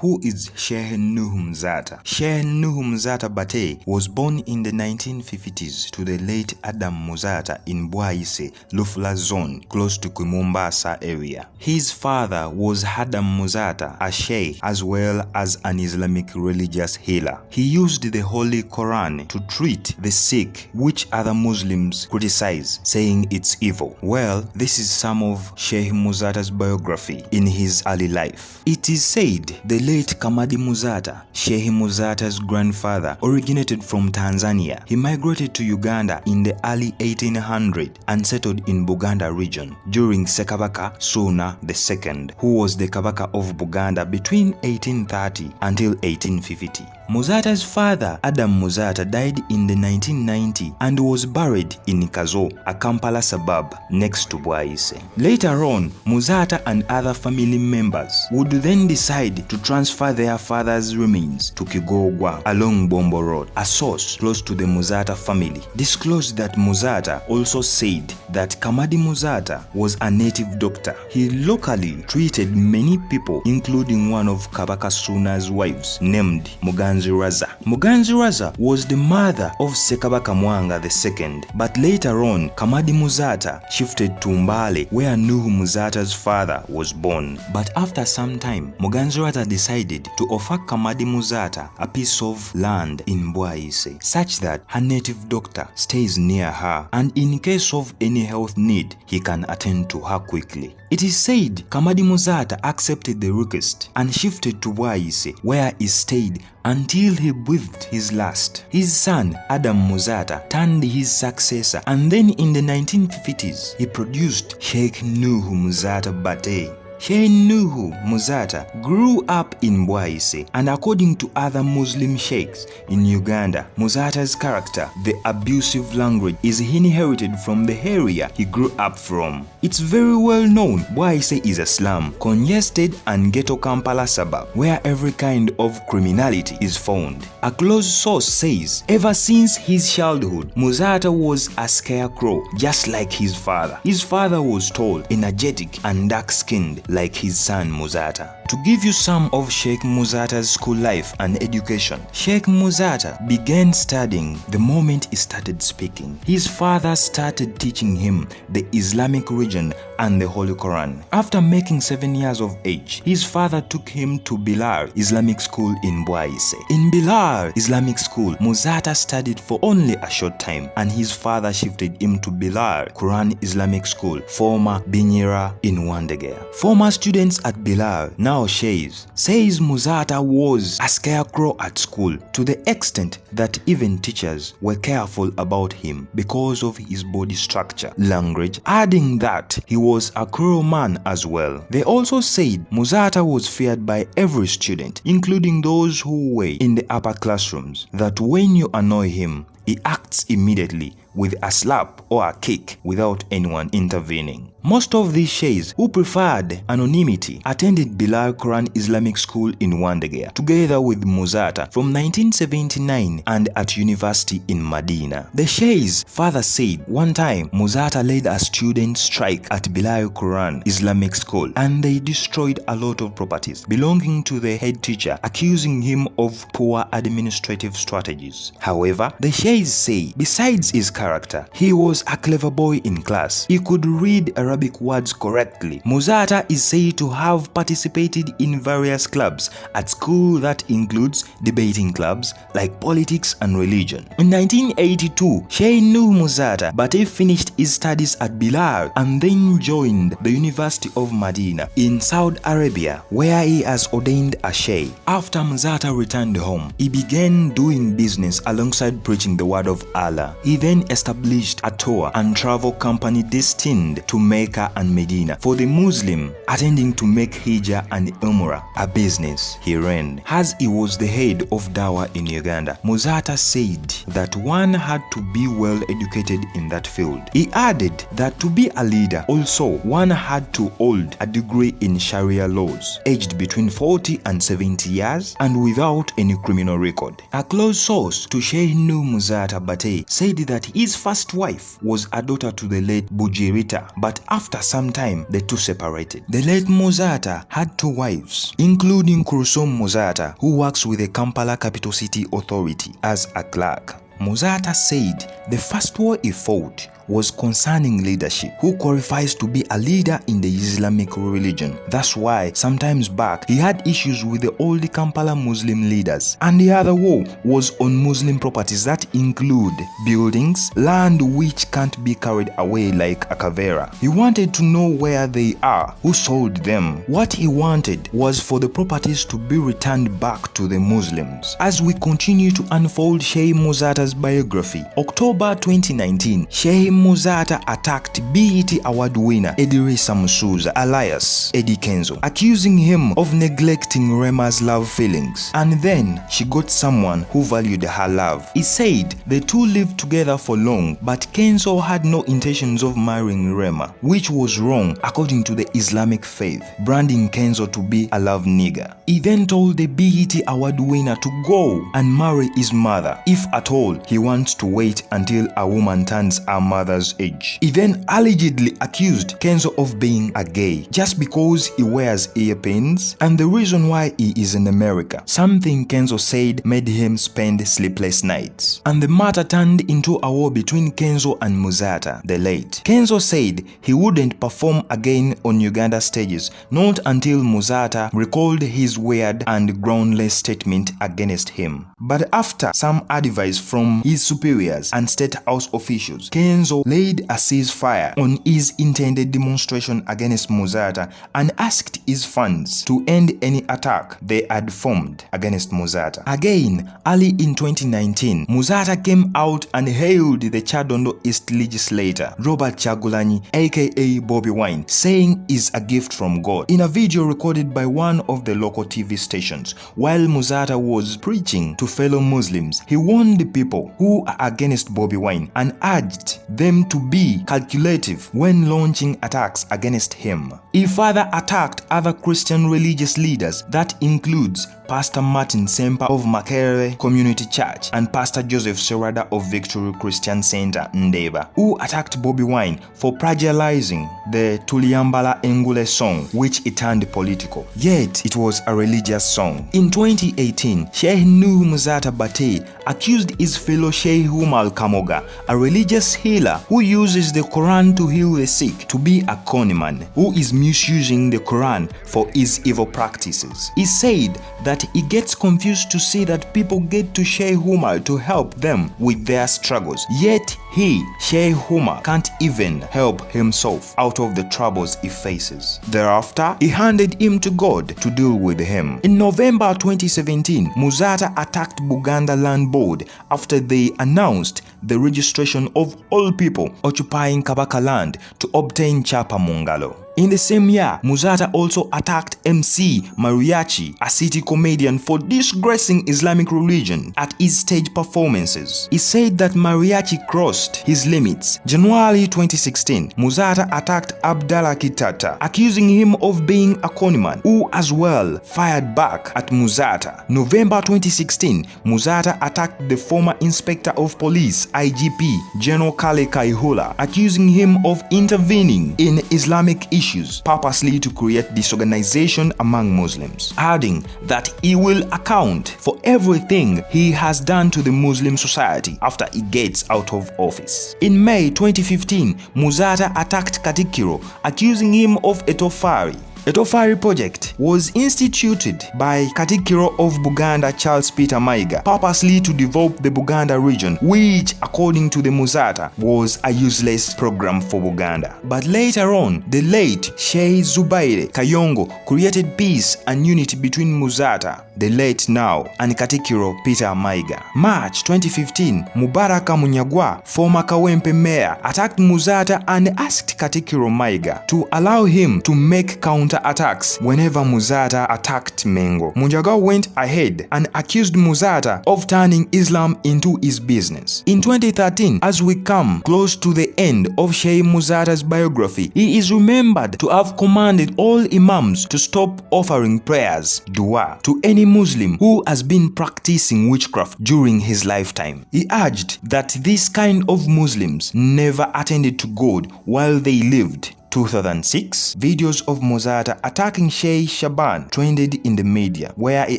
Who is Sheikh Muzaata? Sheikh Muzaata Bate was born in the 1950s to the late Adam Muzaata in Bwaise, Lufla zone, close to Mombasa area. His father was Adam Muzaata, a sheikh as well as an Islamic religious healer. He used the Holy Quran to treat the sick, which other Muslims criticize, saying it's evil. Well, this is some of Sheikh Muzaata's biography in his early life. It is said the late Kamadi Muzaata, Sheikh Muzaata's grandfather, originated from Tanzania. He migrated to Uganda in the early 1800s and settled in Buganda region during Ssekabaka Ssuuna II, who was the Kabaka of Buganda between 1830 until 1850. Muzaata's father, Adam Muzaata, died in the 1990s and was buried in Kazo, a Kampala suburb next to Bwaise. Later on, Muzaata and other family members would then decide to transfer their father's remains to Kigogwa along Bombo Road. A source close to the Muzaata family disclosed that Muzaata also said that Kamadi Muzaata was a native doctor. He locally treated many people, including one of Kabaka Ssuuna's wives named Muganzi Raza. Muganzi Raza was the mother of Ssekabaka Mwanga II, but later on Kamadi Muzaata shifted to Mbale, where Nuhu Muzaata's father was born. But after some time, Muganzi Raza decided to offer Kamadi Muzaata a piece of land in Bwaise, such that her native doctor stays near her, and in case of any health need, he can attend to her quickly. It is said Kamadi Muzaata accepted the request and shifted to Bwaise, where he stayed until he breathed his last. His son, Adam Muzaata, turned his successor, and then in the 1950s, he produced Sheikh Muzaata Bate. Sheikh Muzaata grew up in Bwaise, and according to other Muslim sheikhs in Uganda, Muzaata's character, the abusive language, is inherited from the area he grew up from. It's very well known Bwaise is a slum, congested and ghetto Kampala suburb where every kind of criminality is found. A close source says, ever since his childhood, Muzaata was a scarecrow, just like his father. His father was tall, energetic and dark-skinned, like his son Muzaata. To give you some of Sheikh Muzaata's school life and education, Sheikh Muzaata began studying the moment he started speaking. His father started teaching him the Islamic religion and the Holy Quran. After making 7 years of age, his father took him to Bilar Islamic School in Bwaise. In Bilar Islamic School, Muzaata studied for only a short time, and his father shifted him to Bilar Quran Islamic School, former Binyera in Wandegea. Former students at Bilar, now sheikhs, says Muzaata was a scarecrow at school, to the extent that even teachers were careful about him because of his body structure, language, adding that he was a cruel man as well. They also said Muzaata was feared by every student, including those who were in the upper classrooms, that when you annoy him, he acts immediately with a slap or a kick without anyone intervening. Most of these sheikhs who preferred anonymity attended Bilar Quran Islamic School in Wandegea together with Muzaata from 1979 and at university in Medina. The sheikhs further said one time Muzaata led a student strike at Bilar Quran Islamic School, and they destroyed a lot of properties belonging to the head teacher, accusing him of poor administrative strategies. However, the sheikhs say besides his character, he was a clever boy in class. He could read Arabic words correctly. Muzaata is said to have participated in various clubs at school that includes debating clubs like politics and religion. In 1982, Sheikh Muzaata Bate finished his studies at Bilar and then joined the University of Medina in Saudi Arabia, where he has ordained a sheikh. After Muzaata returned home, he began doing business alongside preaching the word of Allah. He then established a tour and travel company destined to Mecca and Medina for the Muslim attending to make Hijjah and Umrah a business he ran. As he was the head of Dawah in Uganda, Muzaata said that one had to be well educated in that field. He added that to be a leader, also one had to hold a degree in Sharia laws, aged between 40 and 70 years and without any criminal record. A close source to Sheikh Muzaata Bate said that His first wife was a daughter to the late Bujirita, but after some time the two separated. The late Muzaata had two wives, including Kurusom Muzaata, who works with the Kampala Capital City Authority as a clerk. Muzaata said the first war he fought was concerning leadership. Who qualifies to be a leader in the Islamic religion? That's why sometimes back he had issues with the old Kampala Muslim leaders. And the other war was on Muslim properties that include buildings, land which can't be carried away like a kavera. He wanted to know where they are, who sold them. What he wanted was for the properties to be returned back to the Muslims. As we continue to unfold Sheikh Muzaata's biography, October 2019, Sheikh Muzaata attacked BET Award winner Idrissa Musuza alias Eddie Kenzo, accusing him of neglecting Rema's love feelings. And then she got someone who valued her love. He said the two lived together for long, but Kenzo had no intentions of marrying Rema, which was wrong according to the Islamic faith, branding Kenzo to be a love nigger. He then told the BET Award winner to go and marry his mother. If at all he wants to wait until a woman turns her mother's age. He then allegedly accused Kenzo of being a gay just because he wears earpins and the reason why he is in America, something Kenzo said made him spend sleepless nights. And the matter turned into a war between Kenzo and Muzaata, the late. Kenzo said he wouldn't perform again on Uganda stages, not until Muzaata recalled his weird and groundless statement against him. But after some advice from his superiors and state house officials, Kenzo laid a ceasefire on his intended demonstration against Muzaata and asked his fans to end any attack they had formed against Muzaata. Again, early in 2019, Muzaata came out and hailed the Chadondo East legislator Robert Chagulanyi aka Bobby Wine, saying is a gift from God. In a video recorded by one of the local TV stations, while Muzaata was preaching to fellow Muslims, he warned the people who are against Bobby Wine and urged them to be calculative when launching attacks against him. He further attacked other Christian religious leaders, that includes Pastor Martin Sempa of Makerere Community Church and Pastor Joseph Serada of Victory Christian Center, Ndeba, who attacked Bobby Wine for plagiarizing the Tuliambala Engule song, which it turned political. Yet, it was a religious song. In 2018, Sheikh Muzaata Bate accused his fellow Sheikh Umar Kamoga, a religious healer who uses the Quran to heal the sick, to be a conman who is misusing the Quran for his evil practices. He said that he gets confused to see that people get to Sheikh Umar to help them with their struggles, yet he, Sheikh Umar, can't even help himself out of the troubles he faces. Thereafter, he handed him to God to deal with him. In November 2017, Muzaata attacked Buganda Land Board after they announced the registration of all people occupying Kabaka land to obtain Chapa Mungalo. In the same year, Muzaata also attacked MC Mariachi, a city comedian, for disgracing Islamic religion at his stage performances. He said that Mariachi crossed his limits. January 2016, Muzaata attacked Abdallah Kitata, accusing him of being a conman, who as well fired back at Muzaata. November 2016, Muzaata attacked the former Inspector of Police, IGP, General Kale Kaihula, accusing him of intervening in Islamic issues purposely to create disorganization among Muslims, adding that he will account for everything he has done to the Muslim society after he gets out of office. In May 2015, Muzaata attacked Katikiro, accusing him of etofari. Etofari project was instituted by Katikiro of Buganda Charles Peter Maiga purposely to develop the Buganda region, which according to the Muzaata was a useless program for Buganda. But later on, the late Sheikh Zubaire Kayongo created peace and unity between Muzaata, the late now, and Katikiro Peter Maiga. March 2015, Mubaraka Munyagwa, former Kawempe mayor, attacked Muzaata and asked Katikiro Maiga to allow him to make county counterattacks whenever Muzaata attacked Mengo. Mujaga went ahead and accused Muzaata of turning Islam into his business. In 2013, as we come close to the end of Sheikh Muzaata's biography, he is remembered to have commanded all imams to stop offering prayers, dua, to any Muslim who has been practicing witchcraft during his lifetime. He urged that this kind of Muslims never attended to God while they lived. 2006, videos of Muzaata attacking Sheikh Shaban trended in the media, where he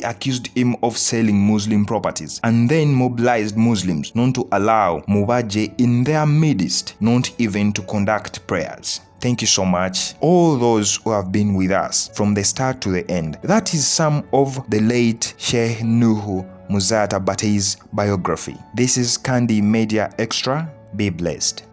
accused him of selling Muslim properties and then mobilized Muslims not to allow Mubaje in their midst, not even to conduct prayers. Thank you so much, all those who have been with us from the start to the end. That is some of the late Sheikh Muzaata Bate's biography. This is Candy Media Extra. Be blessed.